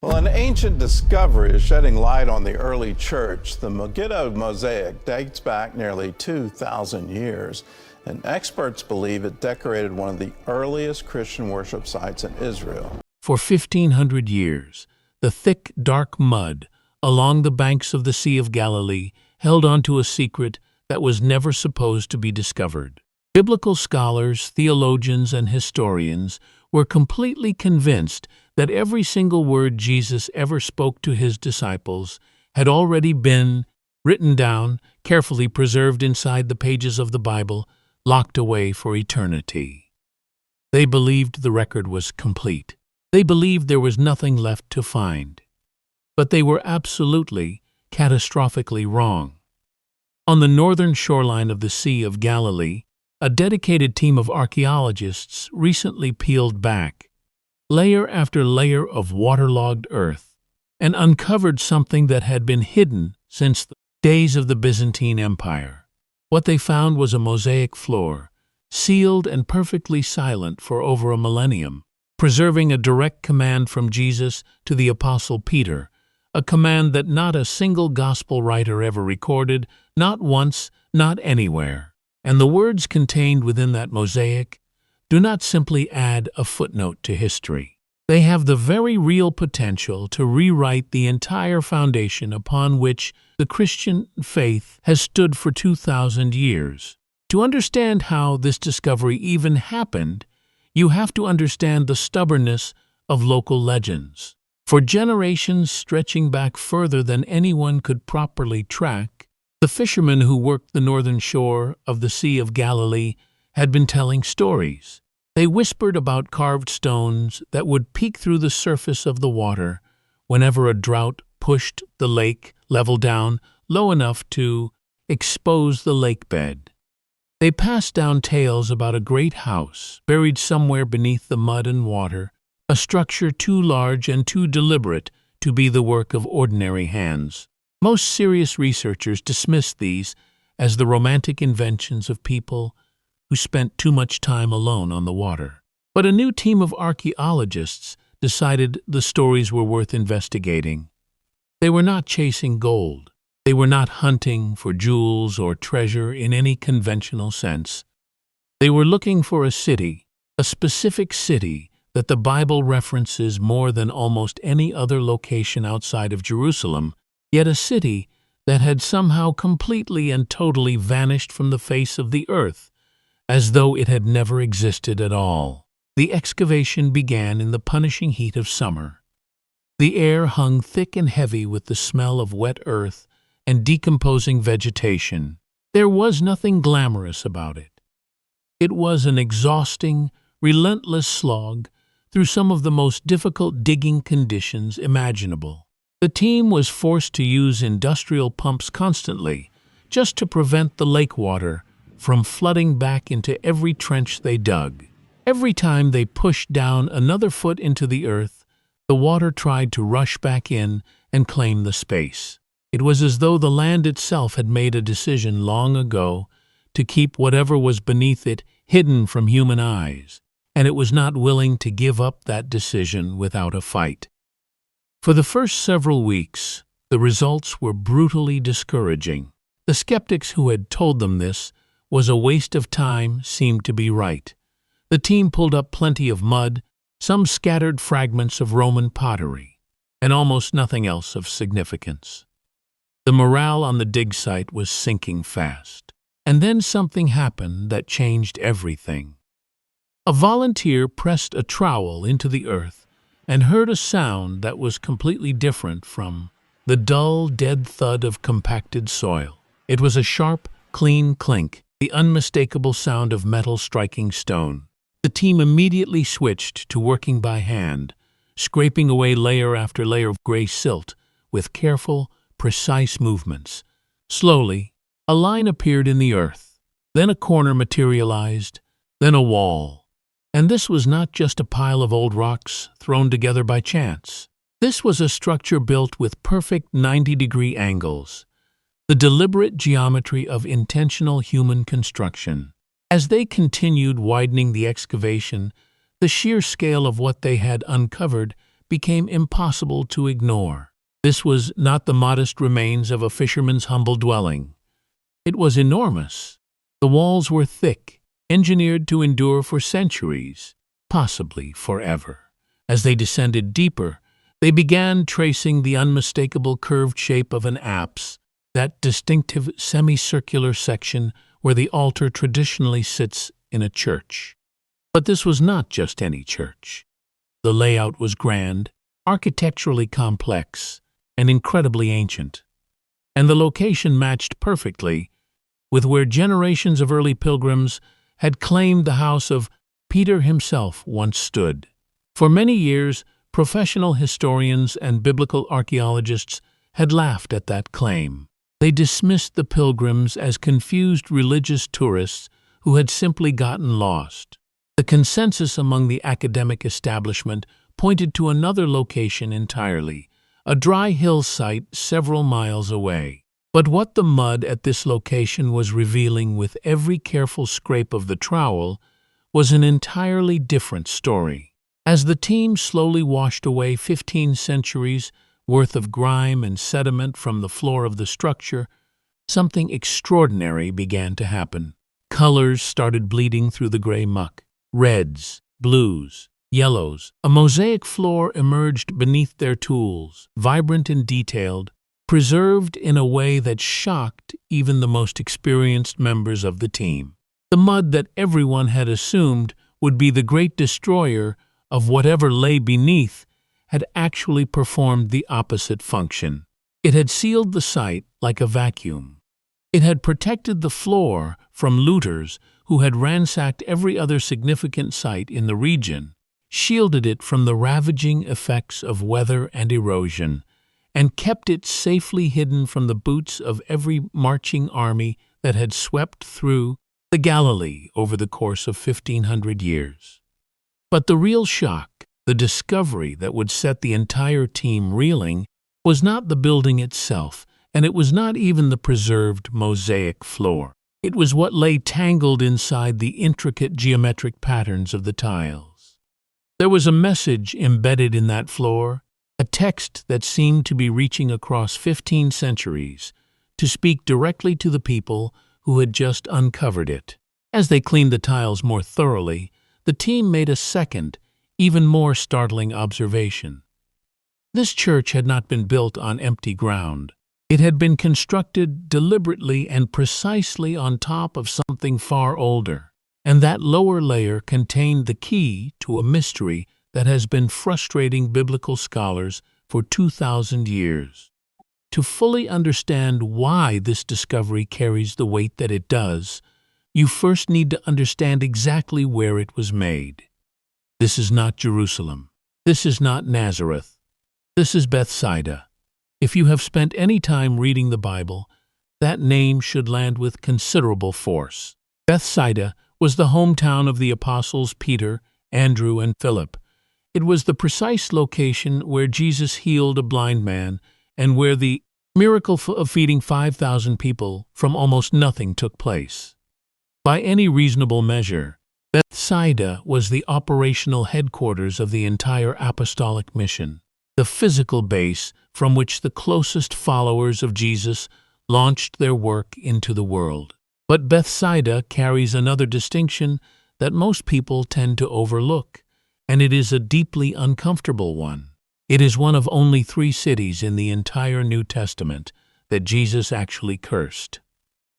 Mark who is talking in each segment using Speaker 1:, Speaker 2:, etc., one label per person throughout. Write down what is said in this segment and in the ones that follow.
Speaker 1: Well, an ancient discovery is shedding light on the early church. The Megiddo mosaic dates back nearly 2,000 years, and experts believe it decorated one of the earliest Christian worship sites in Israel.
Speaker 2: For 1,500 years, the thick, dark mud along the banks of the Sea of Galilee held onto a secret that was never supposed to be discovered. Biblical scholars, theologians, and historians were completely convinced that every single word Jesus ever spoke to his disciples had already been written down, carefully preserved inside the pages of the Bible, locked away for eternity. They believed the record was complete. They believed there was nothing left to find. But they were absolutely, catastrophically wrong. On the northern shoreline of the Sea of Galilee, a dedicated team of archaeologists recently peeled back, layer after layer of waterlogged earth, and uncovered something that had been hidden since the days of the Byzantine Empire. What they found was a mosaic floor, sealed and perfectly silent for over a millennium, preserving a direct command from Jesus to the Apostle Peter, a command that not a single gospel writer ever recorded, not once, not anywhere. And the words contained within that mosaic do not simply add a footnote to history. They have the very real potential to rewrite the entire foundation upon which the Christian faith has stood for 2,000 years. To understand how this discovery even happened, you have to understand the stubbornness of local legends. For generations stretching back further than anyone could properly track, the fishermen who worked the northern shore of the Sea of Galilee had been telling stories. They whispered about carved stones that would peek through the surface of the water whenever a drought pushed the lake level down low enough to expose the lake bed. They passed down tales about a great house buried somewhere beneath the mud and water, a structure too large and too deliberate to be the work of ordinary hands. Most serious researchers dismissed these as the romantic inventions of people who spent too much time alone on the water. But a new team of archaeologists decided the stories were worth investigating. They were not chasing gold. They were not hunting for jewels or treasure in any conventional sense. They were looking for a city, a specific city that the Bible references more than almost any other location outside of Jerusalem, yet a city that had somehow completely and totally vanished from the face of the earth, as though it had never existed at all. The excavation began in the punishing heat of summer. The air hung thick and heavy with the smell of wet earth and decomposing vegetation. There was nothing glamorous about it. It was an exhausting, relentless slog through some of the most difficult digging conditions imaginable. The team was forced to use industrial pumps constantly just to prevent the lake water from flooding back into every trench they dug. Every time they pushed down another foot into the earth, the water tried to rush back in and claim the space. It was as though the land itself had made a decision long ago to keep whatever was beneath it hidden from human eyes, and it was not willing to give up that decision without a fight. For the first several weeks, the results were brutally discouraging. The skeptics who had told them this was a waste of time seemed to be right. The team pulled up plenty of mud, some scattered fragments of Roman pottery, and almost nothing else of significance. The morale on the dig site was sinking fast. And then something happened that changed everything. A volunteer pressed a trowel into the earth and heard a sound that was completely different from the dull, dead thud of compacted soil. It was a sharp, clean clink, the unmistakable sound of metal striking stone. The team immediately switched to working by hand, scraping away layer after layer of gray silt with careful, precise movements. Slowly, a line appeared in the earth, then a corner materialized, then a wall. And this was not just a pile of old rocks thrown together by chance. This was a structure built with perfect 90-degree angles, the deliberate geometry of intentional human construction. As they continued widening the excavation, the sheer scale of what they had uncovered became impossible to ignore. This was not the modest remains of a fisherman's humble dwelling. It was enormous. The walls were thick, engineered to endure for centuries, possibly forever. As they descended deeper, they began tracing the unmistakable curved shape of an apse, that distinctive semicircular section where the altar traditionally sits in a church. But this was not just any church. The layout was grand, architecturally complex, and incredibly ancient. And the location matched perfectly with where generations of early pilgrims had claimed the house of Peter himself once stood. For many years, professional historians and biblical archaeologists had laughed at that claim. They dismissed the pilgrims as confused religious tourists who had simply gotten lost. The consensus among the academic establishment pointed to another location entirely, a dry hill site several miles away. But what the mud at this location was revealing with every careful scrape of the trowel was an entirely different story. As the team slowly washed away 15 centuries worth of grime and sediment from the floor of the structure, something extraordinary began to happen. Colors started bleeding through the gray muck. Reds, blues, yellows. A mosaic floor emerged beneath their tools, vibrant and detailed, preserved in a way that shocked even the most experienced members of the team. The mud that everyone had assumed would be the great destroyer of whatever lay beneath had actually performed the opposite function. It had sealed the site like a vacuum. It had protected the floor from looters who had ransacked every other significant site in the region, shielded it from the ravaging effects of weather and erosion, and kept it safely hidden from the boots of every marching army that had swept through the Galilee over the course of 1,500 years. But the real shock, the discovery that would set the entire team reeling, was not the building itself, and it was not even the preserved mosaic floor. It was what lay tangled inside the intricate geometric patterns of the tiles. There was a message embedded in that floor, a text that seemed to be reaching across 15 centuries, to speak directly to the people who had just uncovered it. As they cleaned the tiles more thoroughly, the team made a second, even more startling observation. This church had not been built on empty ground. It had been constructed deliberately and precisely on top of something far older, and that lower layer contained the key to a mystery that has been frustrating biblical scholars for 2,000 years. To fully understand why this discovery carries the weight that it does, you first need to understand exactly where it was made. This is not Jerusalem. This is not Nazareth. This is Bethsaida. If you have spent any time reading the Bible, that name should land with considerable force. Bethsaida was the hometown of the apostles Peter, Andrew, and Philip. It was the precise location where Jesus healed a blind man and where the miracle of feeding 5,000 people from almost nothing took place. By any reasonable measure, Bethsaida was the operational headquarters of the entire apostolic mission, the physical base from which the closest followers of Jesus launched their work into the world. But Bethsaida carries another distinction that most people tend to overlook, and it is a deeply uncomfortable one. It is one of only 3 cities in the entire New Testament that Jesus actually cursed.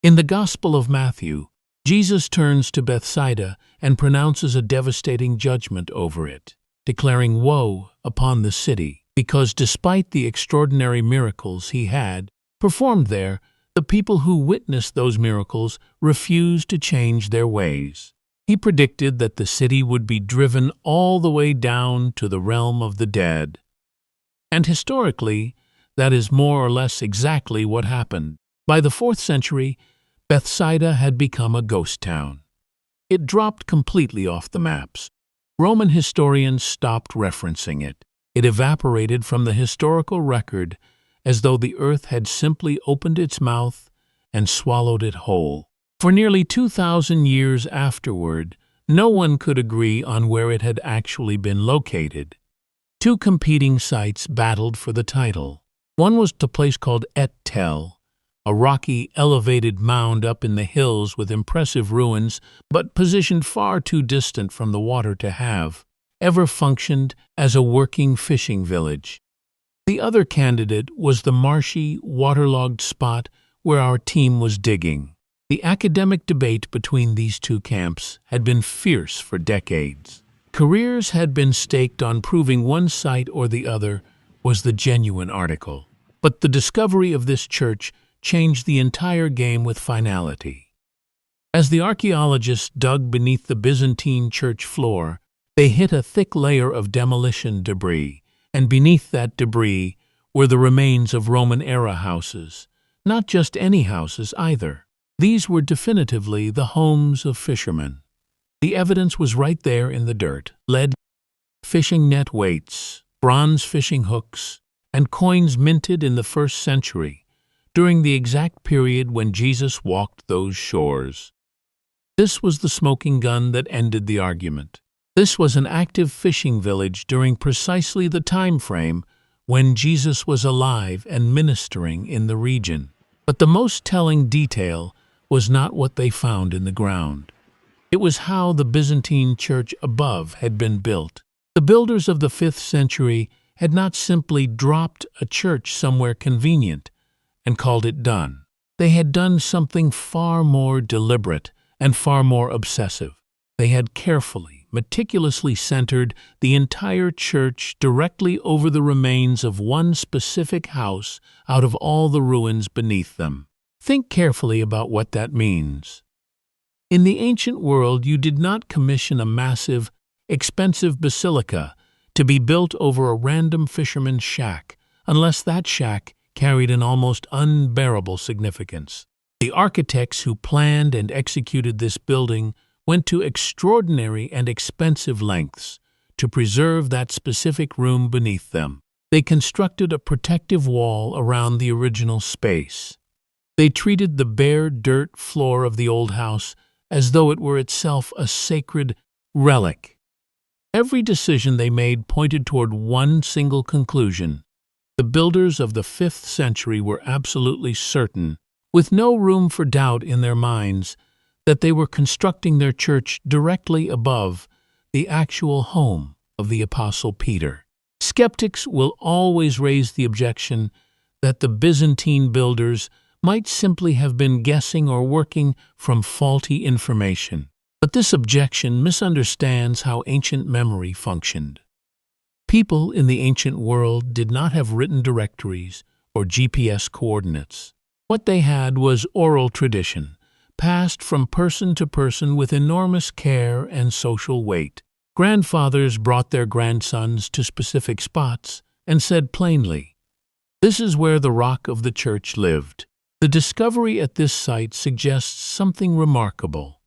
Speaker 2: In the Gospel of Matthew, Jesus turns to Bethsaida and pronounces a devastating judgment over it, declaring woe upon the city, because despite the extraordinary miracles he had performed there, the people who witnessed those miracles refused to change their ways. He predicted that the city would be driven all the way down to the realm of the dead. And historically, that is more or less exactly what happened. By the 4th century, Bethsaida had become a ghost town. It dropped completely off the maps. Roman historians stopped referencing it. It evaporated from the historical record as though the earth had simply opened its mouth and swallowed it whole. For nearly 2,000 years afterward, no one could agree on where it had actually been located. Two competing sites battled for the title. One was a place called Et Tel, a rocky, elevated mound up in the hills with impressive ruins, but positioned far too distant from the water to have ever functioned as a working fishing village. The other candidate was the marshy, waterlogged spot where our team was digging. The academic debate between these two camps had been fierce for decades. Careers had been staked on proving one site or the other was the genuine article. But the discovery of this church changed the entire game with finality. As the archaeologists dug beneath the Byzantine church floor, they hit a thick layer of demolition debris, and beneath that debris were the remains of Roman-era houses. Not just any houses either. These were definitively the homes of fishermen. The evidence was right there in the dirt. Lead fishing net weights, bronze fishing hooks, and coins minted in the 1st century, during the exact period when Jesus walked those shores. This was the smoking gun that ended the argument. This was an active fishing village during precisely the time frame when Jesus was alive and ministering in the region. But the most telling detail was not what they found in the ground. It was how the Byzantine church above had been built. The builders of the 5th century had not simply dropped a church somewhere convenient and called it done. They had done something far more deliberate and far more obsessive. They had carefully, meticulously centered the entire church directly over the remains of one specific house out of all the ruins beneath them. Think carefully about what that means. In the ancient world, you did not commission a massive, expensive basilica to be built over a random fisherman's shack, unless that shack carried an almost unbearable significance. The architects who planned and executed this building went to extraordinary and expensive lengths to preserve that specific room beneath them. They constructed a protective wall around the original space. They treated the bare dirt floor of the old house as though it were itself a sacred relic. Every decision they made pointed toward one single conclusion. The builders of the 5th century were absolutely certain, with no room for doubt in their minds, that they were constructing their church directly above the actual home of the Apostle Peter. Skeptics will always raise the objection that the Byzantine builders might simply have been guessing or working from faulty information. But this objection misunderstands how ancient memory functioned. People in the ancient world did not have written directories or GPS coordinates. What they had was oral tradition, passed from person to person with enormous care and social weight. Grandfathers brought their grandsons to specific spots and said plainly, "This is where the rock of the church lived." The discovery at this site suggests something remarkable,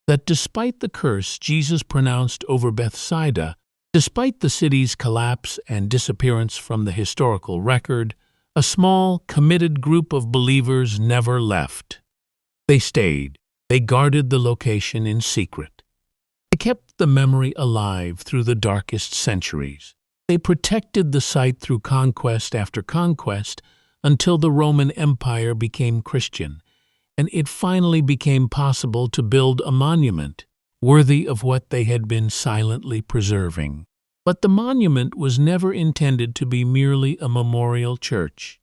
Speaker 2: that despite the curse Jesus pronounced over Bethsaida, despite the city's collapse and disappearance from the historical record, a small, committed group of believers never left. They stayed. They guarded the location in secret. They kept the memory alive through the darkest centuries. They protected the site through conquest after conquest until the Roman Empire became Christian, and it finally became possible to build a monument worthy of what they had been silently preserving. But the monument was never intended to be merely a memorial church.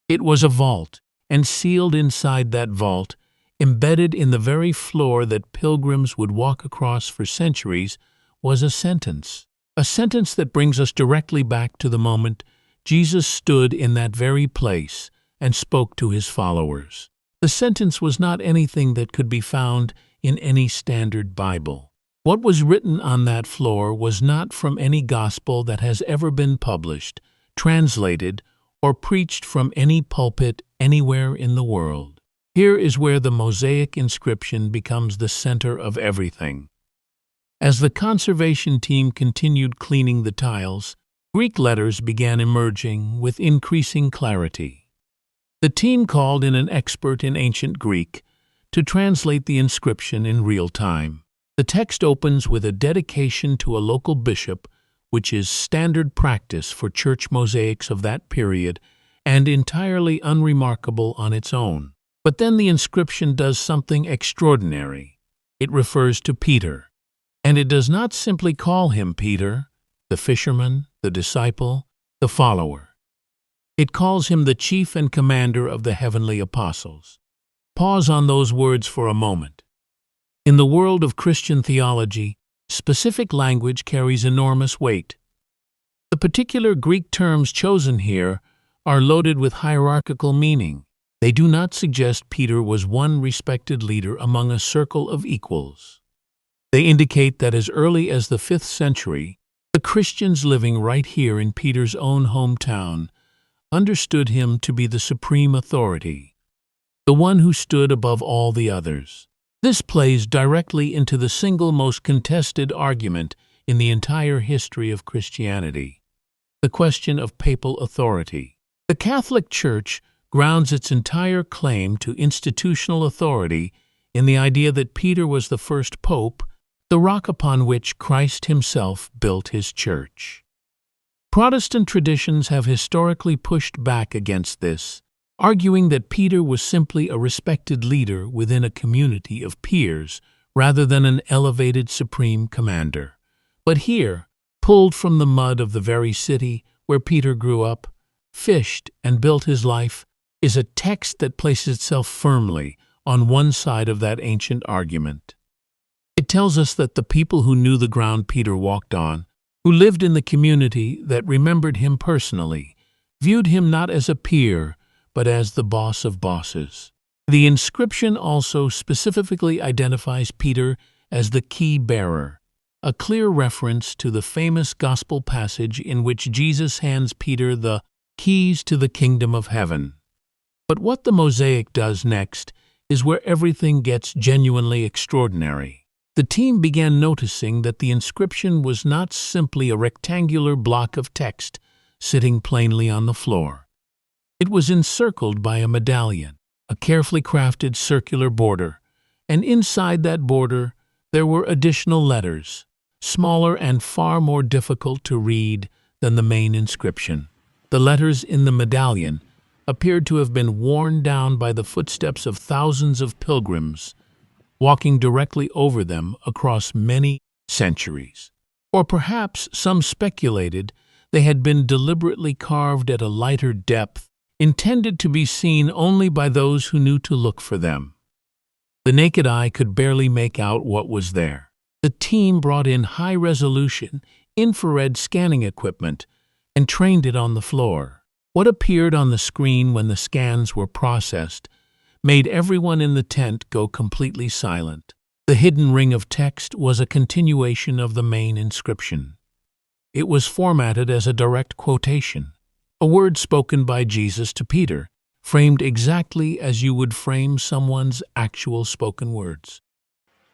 Speaker 2: It was a vault, and sealed inside that vault, embedded in the very floor that pilgrims would walk across for centuries, was a sentence that brings us directly back to the moment Jesus stood in that very place and spoke to his followers. The sentence was not anything that could be found in any standard Bible. What was written on that floor was not from any gospel that has ever been published, translated, or preached from any pulpit anywhere in the world. Here is where the Mosaic inscription becomes the center of everything. As the conservation team continued cleaning the tiles, Greek letters began emerging with increasing clarity. The team called in an expert in ancient Greek to translate the inscription in real time. The text opens with a dedication to a local bishop which is standard practice for church mosaics of that period and entirely unremarkable on its own. But then the inscription does something extraordinary. It refers to Peter, and it does not simply call him Peter, the fisherman, the disciple, the follower. It calls him the chief and commander of the heavenly apostles. Pause on those words for a moment. In the world of Christian theology, specific language carries enormous weight. The particular Greek terms chosen here are loaded with hierarchical meaning. They do not suggest Peter was one respected leader among a circle of equals. They indicate that as early as the 5th century, the Christians living right here in Peter's own hometown understood him to be the supreme authority, the one who stood above all the others. This plays directly into the single most contested argument in the entire history of Christianity, the question of papal authority. The Catholic Church grounds its entire claim to institutional authority in the idea that Peter was the first pope, the rock upon which Christ himself built his church. Protestant traditions have historically pushed back against this, arguing that Peter was simply a respected leader within a community of peers rather than an elevated supreme commander. But here, pulled from the mud of the very city where Peter grew up, fished, and built his life, is a text that places itself firmly on one side of that ancient argument. It tells us that the people who knew the ground Peter walked on, who lived in the community that remembered him personally, viewed him not as a peer, but as the boss of bosses. The inscription also specifically identifies Peter as the key bearer, a clear reference to the famous gospel passage in which Jesus hands Peter the keys to the kingdom of heaven. But what the mosaic does next is where everything gets genuinely extraordinary. The team began noticing that the inscription was not simply a rectangular block of text sitting plainly on the floor. It was encircled by a medallion, a carefully crafted circular border, and inside that border there were additional letters, smaller and far more difficult to read than the main inscription. The letters in the medallion appeared to have been worn down by the footsteps of thousands of pilgrims, walking directly over them across many centuries. Or perhaps some speculated they had been deliberately carved at a lighter depth, intended to be seen only by those who knew to look for them. The naked eye could barely make out what was there. The team brought in high-resolution, infrared scanning equipment and trained it on the floor. What appeared on the screen when the scans were processed made everyone in the tent go completely silent. The hidden ring of text was a continuation of the main inscription. It was formatted as a direct quotation, a word spoken by Jesus to Peter, framed exactly as you would frame someone's actual spoken words.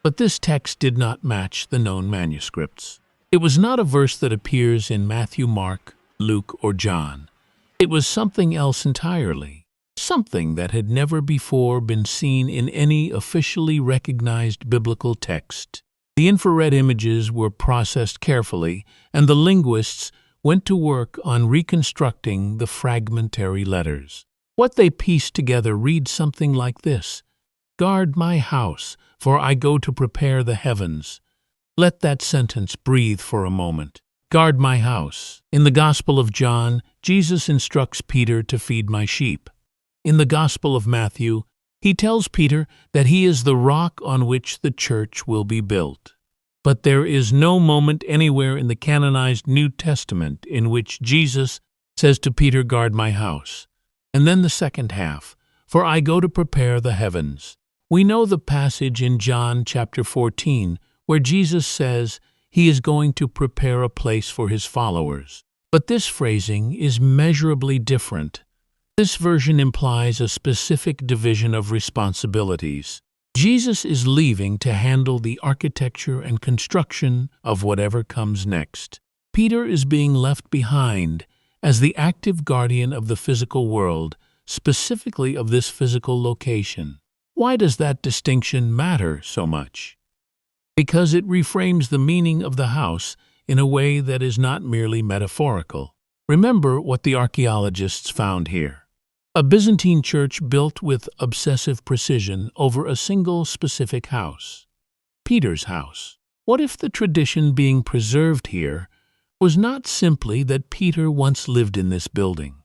Speaker 2: But this text did not match the known manuscripts. It was not a verse that appears in Matthew, Mark, Luke, or John. It was something else entirely. Something that had never before been seen in any officially recognized biblical text. The infrared images were processed carefully, and the linguists went to work on reconstructing the fragmentary letters. What they pieced together reads something like this: "Guard my house, for I go to prepare the heavens." Let that sentence breathe for a moment. Guard my house. In the Gospel of John, Jesus instructs Peter to feed my sheep. In the Gospel of Matthew, he tells Peter that he is the rock on which the church will be built. But there is no moment anywhere in the canonized New Testament in which Jesus says to Peter, "Guard my house." And then the second half, "For I go to prepare the heavens." We know the passage in John chapter 14 where Jesus says he is going to prepare a place for his followers. But this phrasing is measurably different. This version implies a specific division of responsibilities. Jesus is leaving to handle the architecture and construction of whatever comes next. Peter is being left behind as the active guardian of the physical world, specifically of this physical location. Why does that distinction matter so much? Because it reframes the meaning of the house in a way that is not merely metaphorical. Remember what the archaeologists found here. A Byzantine church built with obsessive precision over a single specific house, Peter's house. What if the tradition being preserved here was not simply that Peter once lived in this building?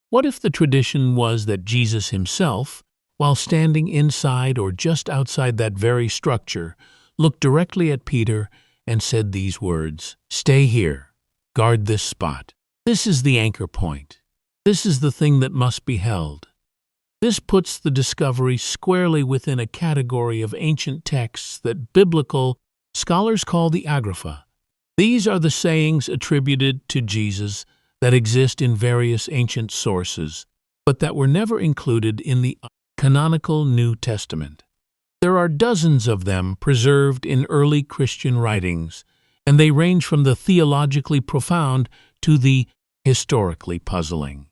Speaker 2: What if the tradition was that Jesus himself, while standing inside or just outside that very structure, looked directly at Peter and said these words, "Stay here, guard this spot. This is the anchor point. This is the thing that must be held." This puts the discovery squarely within a category of ancient texts that biblical scholars call the Agrapha. These are the sayings attributed to Jesus that exist in various ancient sources, but that were never included in the canonical New Testament. There are dozens of them preserved in early Christian writings, and they range from the theologically profound to the historically puzzling.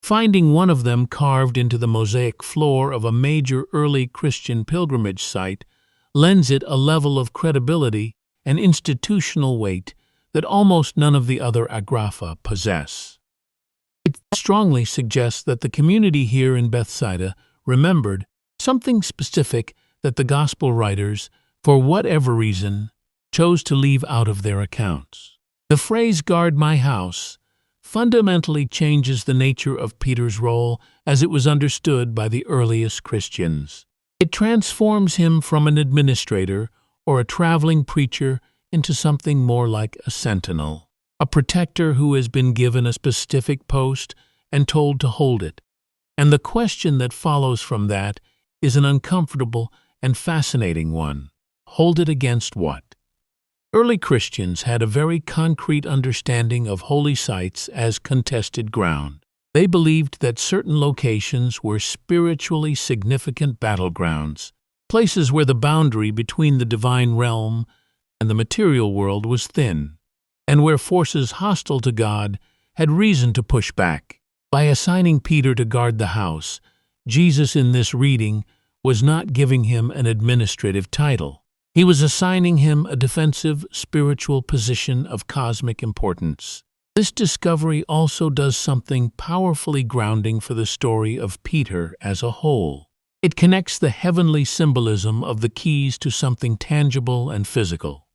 Speaker 2: Finding one of them carved into the mosaic floor of a major early Christian pilgrimage site lends it a level of credibility and institutional weight that almost none of the other Agrapha possess. It strongly suggests that the community here in Bethsaida remembered something specific that the Gospel writers, for whatever reason, chose to leave out of their accounts. The phrase "guard my house" fundamentally changes the nature of Peter's role as it was understood by the earliest Christians. It transforms him from an administrator or a traveling preacher into something more like a sentinel, a protector who has been given a specific post and told to hold it. And the question that follows from that is an uncomfortable and fascinating one. Hold it against what? Early Christians had a very concrete understanding of holy sites as contested ground. They believed that certain locations were spiritually significant battlegrounds, places where the boundary between the divine realm and the material world was thin, and where forces hostile to God had reason to push back. By assigning Peter to guard the house, Jesus in this reading was not giving him an administrative title. He was assigning him a defensive spiritual position of cosmic importance. This discovery also does something powerfully grounding for the story of Peter as a whole. It connects the heavenly symbolism of the keys to something tangible and physical.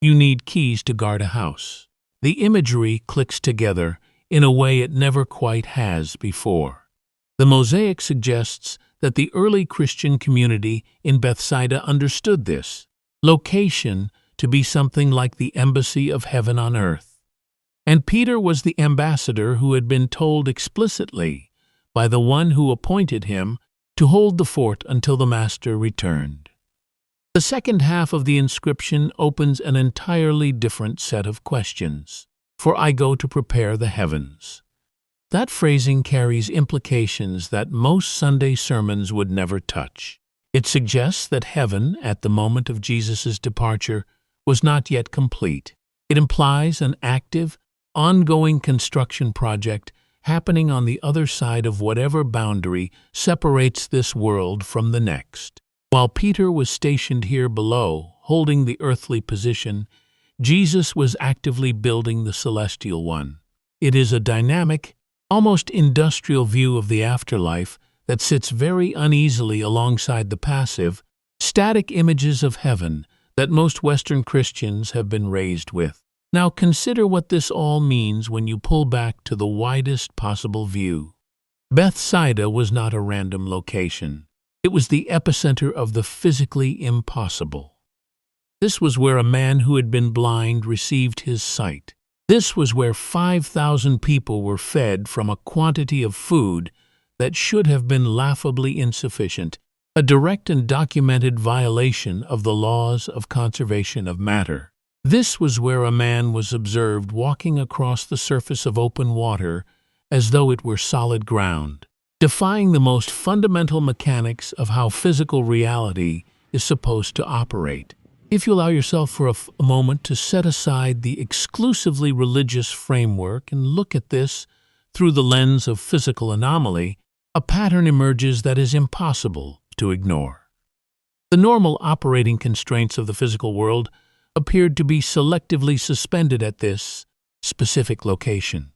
Speaker 2: You need keys to guard a house. The imagery clicks together in a way it never quite has before. The mosaic suggests that the early Christian community in Bethsaida understood this location to be something like the embassy of heaven on earth. And Peter was the ambassador who had been told explicitly by the one who appointed him to hold the fort until the master returned. The second half of the inscription opens an entirely different set of questions. "For I go to prepare the heavens." That phrasing carries implications that most Sunday sermons would never touch. It suggests that heaven, at the moment of Jesus' departure, was not yet complete. It implies an active, ongoing construction project happening on the other side of whatever boundary separates this world from the next. While Peter was stationed here below, holding the earthly position, Jesus was actively building the celestial one. It is a dynamic, almost industrial view of the afterlife that sits very uneasily alongside the passive, static images of heaven that most Western Christians have been raised with. Now consider what this all means when you pull back to the widest possible view. Bethsaida was not a random location. It was the epicenter of the physically impossible. This was where a man who had been blind received his sight. This was where 5,000 people were fed from a quantity of food that should have been laughably insufficient, a direct and documented violation of the laws of conservation of matter. This was where a man was observed walking across the surface of open water as though it were solid ground, defying the most fundamental mechanics of how physical reality is supposed to operate. If you allow yourself for a moment to set aside the exclusively religious framework and look at this through the lens of physical anomaly, a pattern emerges that is impossible to ignore. The normal operating constraints of the physical world appeared to be selectively suspended at this specific location.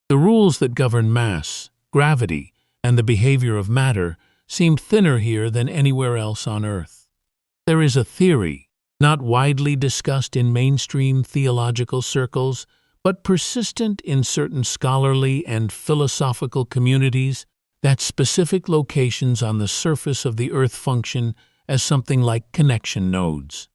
Speaker 2: The rules that govern mass, gravity, and the behavior of matter seemed thinner here than anywhere else on Earth. There is a theory, not widely discussed in mainstream theological circles, but persistent in certain scholarly and philosophical communities, that specific locations on the surface of the Earth function as something like connection nodes.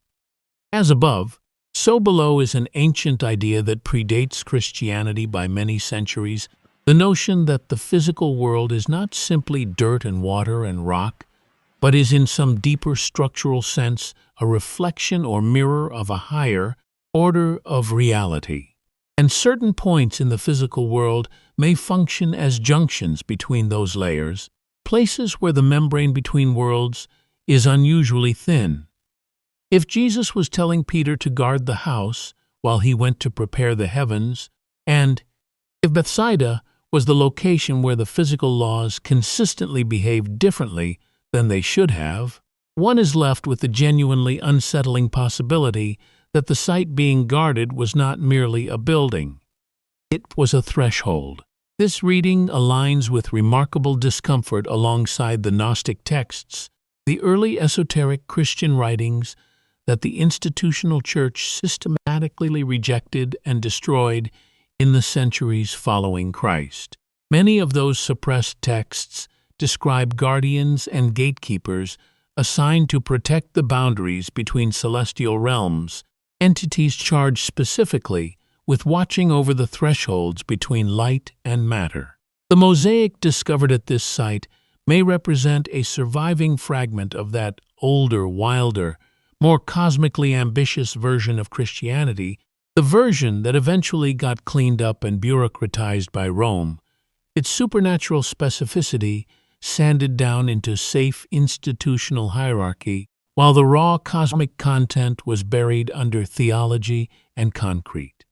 Speaker 2: As above, so below is an ancient idea that predates Christianity by many centuries, the notion that the physical world is not simply dirt and water and rock, but is in some deeper structural sense a reflection or mirror of a higher order of reality. And certain points in the physical world may function as junctions between those layers, places where the membrane between worlds is unusually thin. If Jesus was telling Peter to guard the house while he went to prepare the heavens, and if Bethsaida was the location where the physical laws consistently behaved differently than they should have, one is left with the genuinely unsettling possibility that the site being guarded was not merely a building. It was a threshold. This reading aligns with remarkable discomfort alongside the Gnostic texts, the early esoteric Christian writings that the institutional church systematically rejected and destroyed in the centuries following Christ. Many of those suppressed texts describe guardians and gatekeepers assigned to protect the boundaries between celestial realms, entities charged specifically with watching over the thresholds between light and matter. The mosaic discovered at this site may represent a surviving fragment of that older, wilder, more cosmically ambitious version of Christianity, the version that eventually got cleaned up and bureaucratized by Rome, its supernatural specificity sanded down into safe institutional hierarchy, while the raw cosmic content was buried under theology and concrete.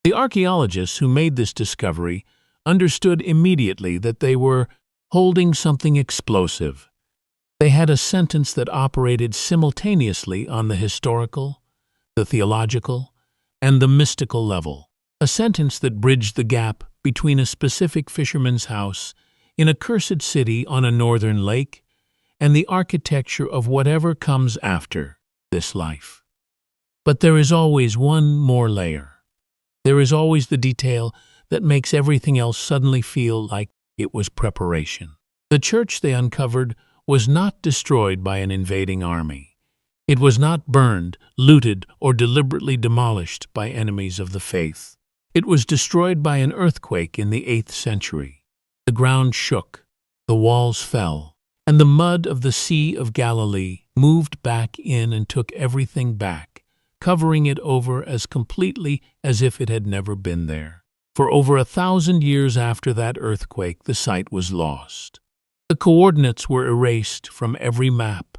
Speaker 2: The archaeologists who made this discovery understood immediately that they were holding something explosive. They had a sentence that operated simultaneously on the historical, the theological, and the mystical level, a sentence that bridged the gap between a specific fisherman's house in a cursed city on a northern lake and the architecture of whatever comes after this life. But there is always one more layer. There is always the detail that makes everything else suddenly feel like it was preparation. The church they uncovered was not destroyed by an invading army. It was not burned, looted, or deliberately demolished by enemies of the faith. It was destroyed by an earthquake in the 8th century. The ground shook, the walls fell, and the mud of the Sea of Galilee moved back in and took everything back, covering it over as completely as if it had never been there. For over 1,000 years after that earthquake, the site was lost. The coordinates were erased from every map.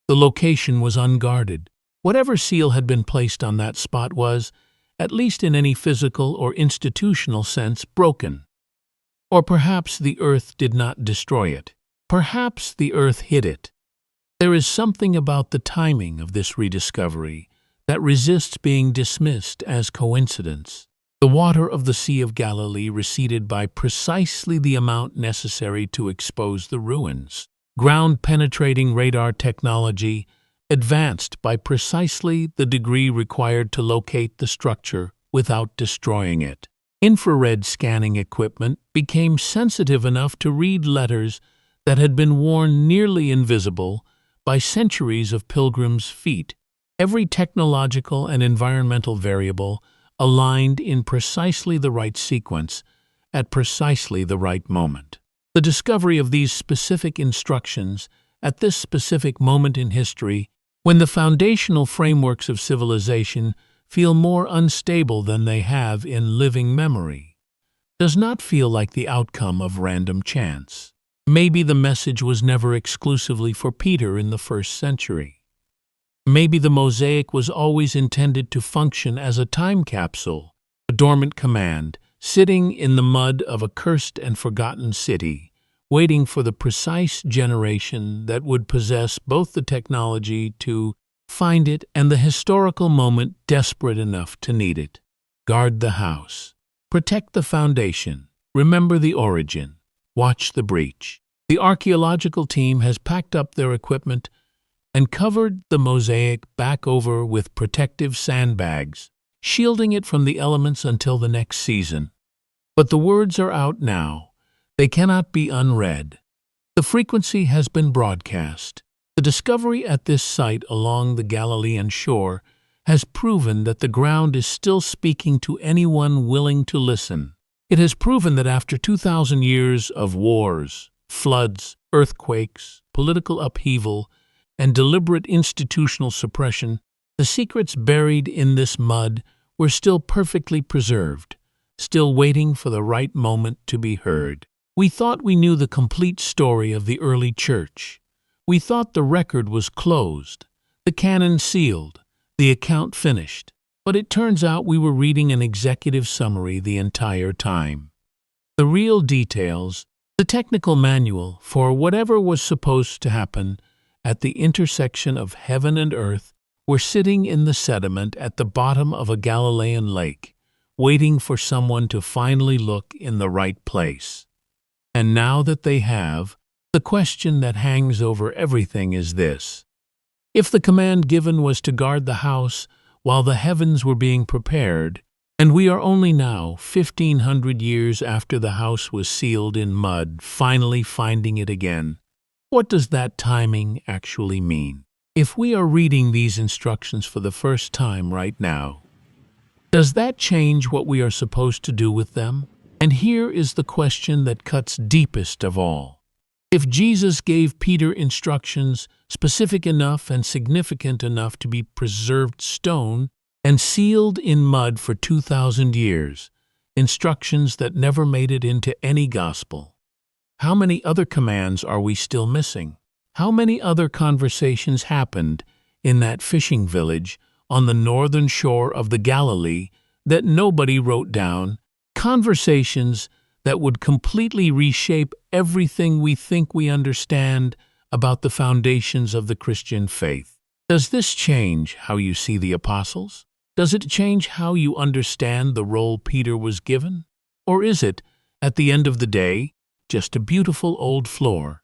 Speaker 2: The location was unguarded. Whatever seal had been placed on that spot was, at least in any physical or institutional sense, broken. Or perhaps the earth did not destroy it. Perhaps the earth hid it. There is something about the timing of this rediscovery that resists being dismissed as coincidence. The water of the Sea of Galilee receded by precisely the amount necessary to expose the ruins. Ground-penetrating radar technology advanced by precisely the degree required to locate the structure without destroying it. Infrared scanning equipment became sensitive enough to read letters that had been worn nearly invisible by centuries of pilgrims' feet. Every technological and environmental variable aligned in precisely the right sequence at precisely the right moment. The discovery of these specific instructions at this specific moment in history, when the foundational frameworks of civilization feel more unstable than they have in living memory, does not feel like the outcome of random chance. Maybe the message was never exclusively for Peter in the 1st century. Maybe the mosaic was always intended to function as a time capsule, a dormant command, sitting in the mud of a cursed and forgotten city, waiting for the precise generation that would possess both the technology to find it, and the historical moment desperate enough to need it. Guard the house. Protect the foundation. Remember the origin. Watch the breach. The archaeological team has packed up their equipment and covered the mosaic back over with protective sandbags, shielding it from the elements until the next season. But the words are out now. They cannot be unread. The frequency has been broadcast. The discovery at this site along the Galilean shore has proven that the ground is still speaking to anyone willing to listen. It has proven that after 2,000 years of wars, floods, earthquakes, political upheaval, and deliberate institutional suppression, the secrets buried in this mud were still perfectly preserved, still waiting for the right moment to be heard. We thought we knew the complete story of the early church. We thought the record was closed, the canon sealed, the account finished. But it turns out we were reading an executive summary the entire time. The real details, the technical manual for whatever was supposed to happen at the intersection of heaven and earth, were sitting in the sediment at the bottom of a Galilean lake, waiting for someone to finally look in the right place. And now that they have, the question that hangs over everything is this: if the command given was to guard the house while the heavens were being prepared, and we are only now, 1,500 years after the house was sealed in mud, finally finding it again, what does that timing actually mean? If we are reading these instructions for the first time right now, does that change what we are supposed to do with them? And here is the question that cuts deepest of all. If Jesus gave Peter instructions specific enough and significant enough to be preserved stone and sealed in mud for 2,000 years, instructions that never made it into any gospel, how many other commands are we still missing? How many other conversations happened in that fishing village on the northern shore of the Galilee that nobody wrote down? Conversations that would completely reshape everything we think we understand about the foundations of the Christian faith. Does this change how you see the apostles? Does it change how you understand the role Peter was given? Or is it, at the end of the day, just a beautiful old floor